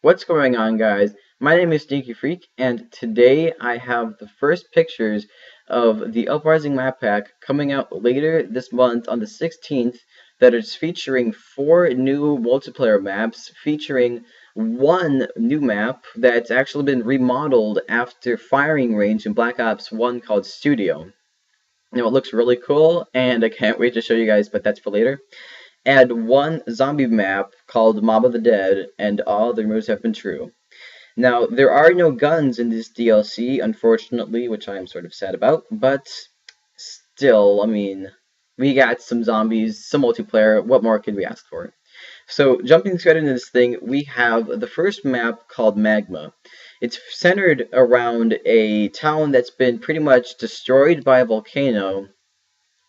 What's going on, guys? My name is Stinky Freak, and today I have the first pictures of the Uprising map pack coming out later this month on the 16th that is featuring 4 new multiplayer maps, featuring one new map that's actually been remodeled after firing range in Black Ops 1 called Studio. Now, it looks really cool, and I can't wait to show you guys, but that's for later. And one zombie map called Mob of the Dead, and all the rumors have been true. Now, there are no guns in this DLC, unfortunately, which I am sort of sad about, but still, I mean, we got some zombies, some multiplayer, what more could we ask for? So, jumping straight into this thing, we have the first map called Magma. It's centered around a town that's been pretty much destroyed by a volcano,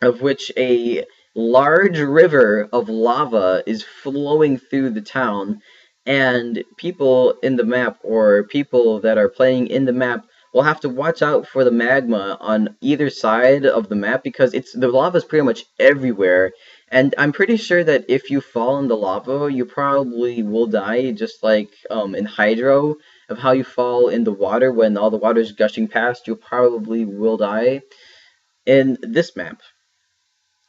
of which a large river of lava is flowing through the town, and people in the map, or people that are playing in the map, will have to watch out for the magma on either side of the map because the lava is pretty much everywhere. And I'm pretty sure that if you fall in the lava, you probably will die, just like in Hydro, of how you fall in the water when all the water is gushing past, you probably will die in this map.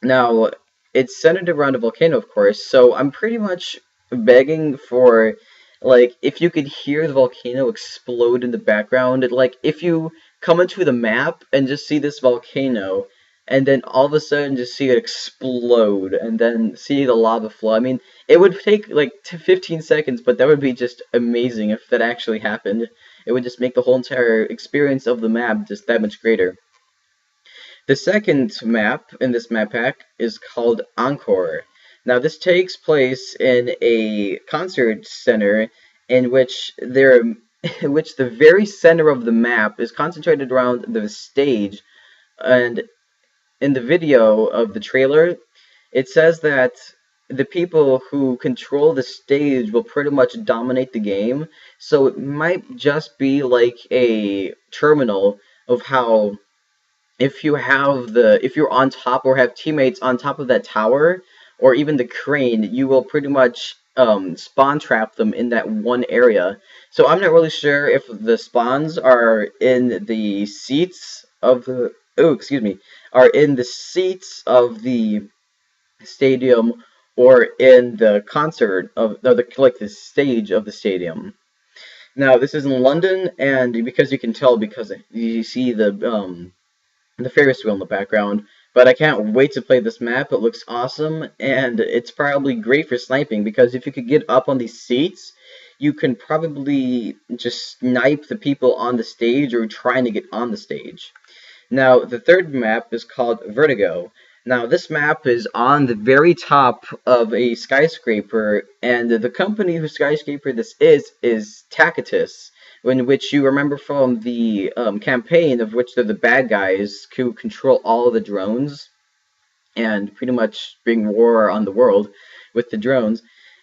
Now, it's centered around a volcano, of course, so I'm pretty much begging for, like, if you could hear the volcano explode in the background, like, if you come into the map and just see this volcano, and then all of a sudden just see it explode, and then see the lava flow. I mean, it would take, like, 15 seconds, but that would be just amazing if that actually happened. It would just make the whole entire experience of the map just that much greater. The second map in this map pack is called Encore. Now, this takes place in a concert center in which in which the very center of the map is concentrated around the stage. And in the video of the trailer, it says that the people who control the stage will pretty much dominate the game. So it might just be like a terminal of how if you're on top or have teammates on top of that tower or even the crane, you will pretty much spawn trap them in that one area. So I'm not really sure if the spawns are in the seats of the are in the seats of the stadium or in the concert of the stage of the stadium. Now, this is in London, and because you can tell because you see the Ferris wheel in the background, but I can't wait to play this map. It looks awesome, and it's probably great for sniping, because if you could get up on these seats, you can probably just snipe the people on the stage or trying to get on the stage. Now, the third map is called Vertigo. Now, this map is on the very top of a skyscraper, and the company whose skyscraper this is Tacitus, in which you remember from the campaign of which they're the bad guys who control all of the drones and pretty much bring war on the world with the drones.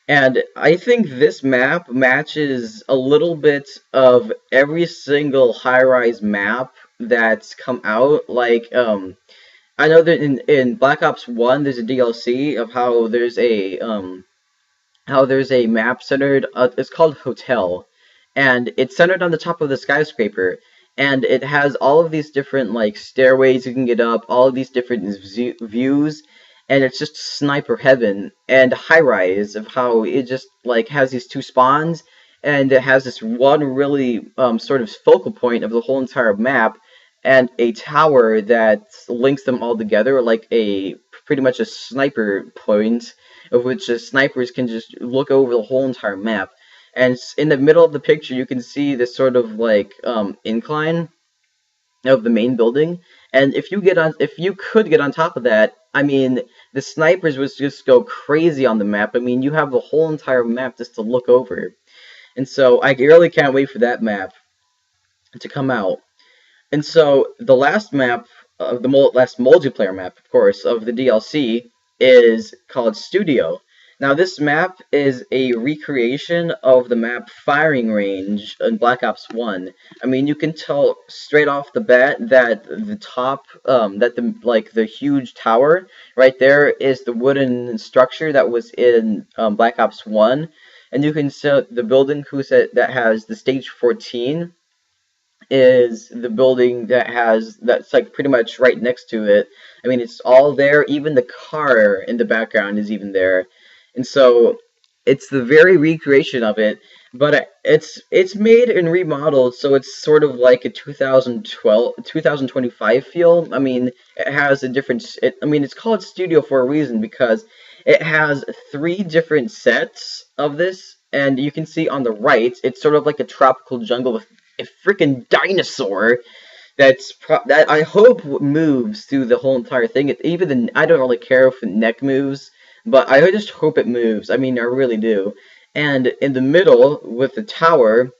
And I think this map matches a little bit of every single high-rise map that's come out. Like, I know that in Black Ops 1, there's a DLC of how there's a map centered, it's called Hotel, and it's centered on the top of the skyscraper, and it has all of these different like stairways you can get up, all of these different views, and it's just sniper heaven. And Highrise, of how it just like has these 2 spawns, and it has this one really sort of focal point of the whole entire map, and a tower that links them all together, like a pretty much a sniper point, of which the snipers can just look over the whole entire map. And in the middle of the picture, you can see this sort of like incline of the main building. And if you could get on top of that, I mean, the snipers would just go crazy on the map. I mean, you have the whole entire map just to look over. And so I really can't wait for that map to come out. And so the last map, last multiplayer map, of course, of the DLC is called Studio. Now, this map is a recreation of the map Firing Range in Black Ops 1. I mean, you can tell straight off the bat that the top, the huge tower right there is the wooden structure that was in Black Ops 1. and you can see the building that has the stage 14 is the building that's like pretty much right next to it. I mean, it's all there. Even the car in the background is even there, and so it's the very recreation of it. But it's made and remodeled, so it's sort of like a 2025 feel. I mean, it has a different. I mean, it's called Studio for a reason because it has three different sets of this, and you can see on the right, it's sort of like a tropical jungle with a freaking dinosaur that I hope moves through the whole entire thing. I don't really care if the neck moves, but I just hope it moves. I mean, I really do. And in the middle with the tower,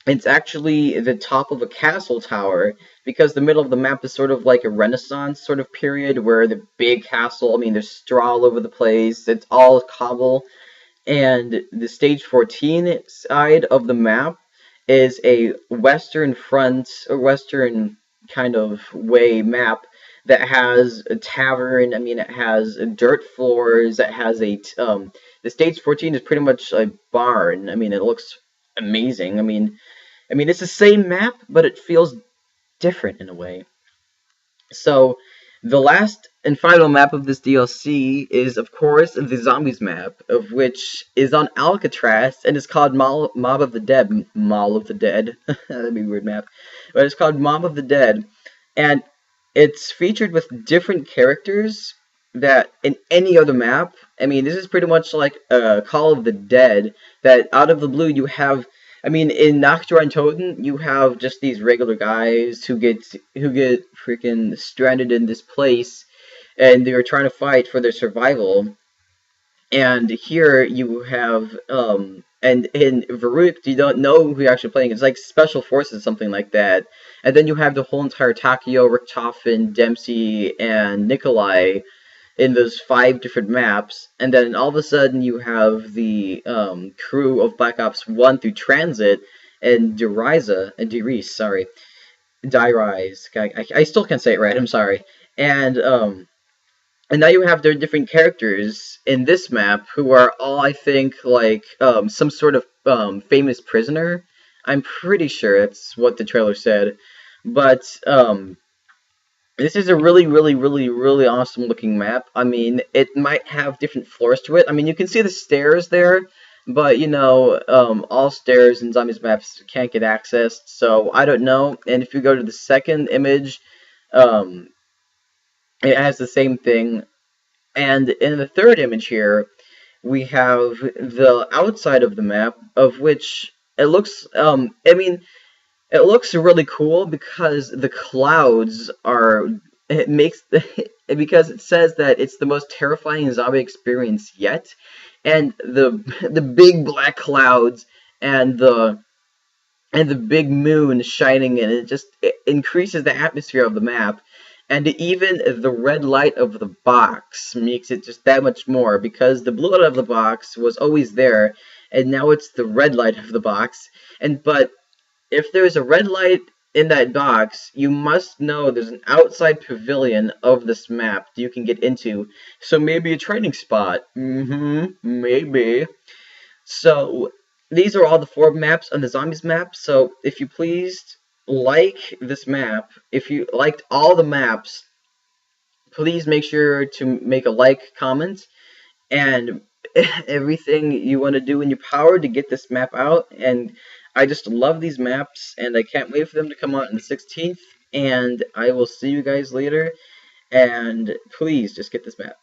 it's actually the top of a castle tower because the middle of the map is sort of like a Renaissance sort of period where the big castle. I mean, there's straw all over the place. It's all cobble, and the stage 14 side of the map is a western front, a western kind of way map that has a tavern. I mean, it has dirt floors. It has the stage 14 is pretty much a barn. I mean, it looks amazing. I mean, it's the same map, but it feels different in a way. So, the last and final map of this DLC is, of course, the Zombies map, of which is on Alcatraz, and it's called Mob of the Dead. Mall of the Dead. That'd be a weird map. But it's called Mob of the Dead, and it's featured with different characters that in any other map. I mean, this is pretty much like Call of the Dead, that out of the blue you have. I mean, in Nocturne Toten, you have just these regular guys who get freaking stranded in this place, and they're trying to fight for their survival. And here you have, and in Vertigo, you don't know who you're actually playing. It's like Special Forces, something like that. And then you have the whole entire Takio, Richtofen, Dempsey, and Nikolai in those 5 different maps, and then all of a sudden you have the crew of Black Ops 1 through Transit and Dirize. I still can't say it right. I'm sorry. And now you have their different characters in this map who are all, I think, like some sort of famous prisoner. I'm pretty sure that's what the trailer said, but this is a really, really, really, really awesome looking map. I mean, it might have different floors to it. I mean, you can see the stairs there, but you know, all stairs in Zombies maps can't get accessed, so I don't know. And if you go to the second image, um, it has the same thing. And in the third image here, we have the outside of the map, of which it looks, I mean, it looks really cool because the clouds are. It makes because it says that it's the most terrifying zombie experience yet, and the big black clouds and the big moon shining in it increases the atmosphere of the map, and even the red light of the box makes it just that much more because the blue light of the box was always there, and now it's the red light of the box, but if there's a red light in that box, you must know there's an outside pavilion of this map that you can get into. So maybe a training spot. Maybe. So these are all the 4 maps on the Zombies map. So if you please like this map, if you liked all the maps, please make sure to make a like, comment, and everything you want to do in your power to get this map out. And I just love these maps, and I can't wait for them to come out on the 16th, and I will see you guys later, and please just get this map.